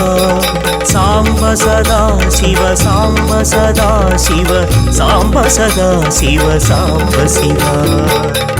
सांब सदा शिव सांब सदा शिव सांब सदा शिव सांब शिव